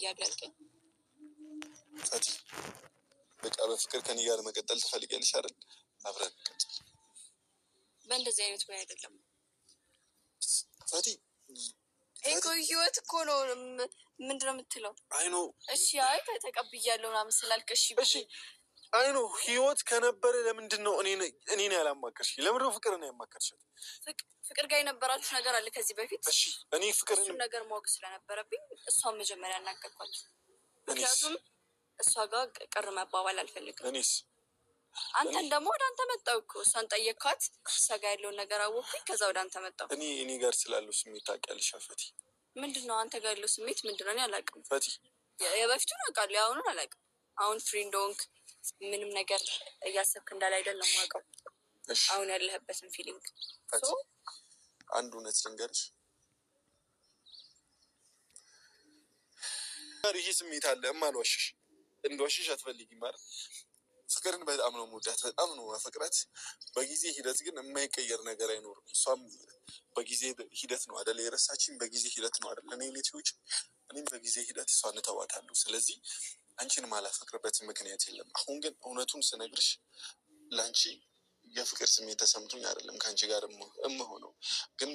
ያገልከኝ ፈቲ በቃ በፍቅር ከኔ ጋር መቀጠል ትፈልጊያለሽ አይደል? አብረን እንቀጥል። በእንደዚህ አይነት ወይ አይደለም ፈቲ እኮ ህይወት እኮ ነው። ምንድነው የምትለው? አይ ኖ እሺ፣ አይ ተቀብያለሁ ምናምን ስላልክ እሺ አይ ኖ ህይወት ከነበረ ለምንድን ነው እኔን ያላማከርሽ? ለምን ነው ፍቅርን ያማከርሻት? ፍቅር ጋር የነበራችሁ ነገር አለ ከዚህ በፊት? እሺ እኔ ፍቅርን ነገር ማወቅ ስለነበረብኝ እሷን መጀመሪያ ያናገርኳት። ምክንያቱም እሷ ጋር ቅር መባባል አልፈልግም። እኔስ አንተን ደግሞ ወደ አንተ መጣሁ እኮ እሷን ጠየቅኳት። እሷ ጋር ያለውን ነገር አወቅኩኝ። ከዛ ወደ አንተ መጣሁ። እኔ ጋር ስላለው ስሜት ታውቂያለሽ ፈቲ። ምንድን ነው አንተ ጋር ያለው ስሜት ምንድን ነው? እኔ አላውቅም ፈቲ። የበፊቱን አውቃለሁ፣ የአሁኑን አላውቅም። አሁን ፍሪ እንደሆንክ ምንም ነገር እያሰብክ እንዳለ አይደለም የማውቀው። አሁን ያለህበትን ፊሊንግ አንድ እውነት ልንገርሽ፣ ይሄ ስሜት አለ እማልዋሽሽ፣ እንደዋሽሽ አትፈልጊም አይደል? ፍቅርን በጣም ነው የምወዳት፣ በጣም ነው ማፈቅራት። በጊዜ ሂደት ግን የማይቀየር ነገር አይኖርም። እሷም በጊዜ ሂደት ነው አይደል የረሳችኝ፣ በጊዜ ሂደት ነው አይደል እኔ ሌትዎች፣ እኔም በጊዜ ሂደት እሷን እተዋታለሁ። ስለዚህ አንቺን ማላፈቅርበት ምክንያት የለም። አሁን ግን እውነቱን ስነግርሽ ለአንቺ የፍቅር ስሜት ተሰምቶኝ አይደለም ከአንቺ ጋር እምሆነው ግን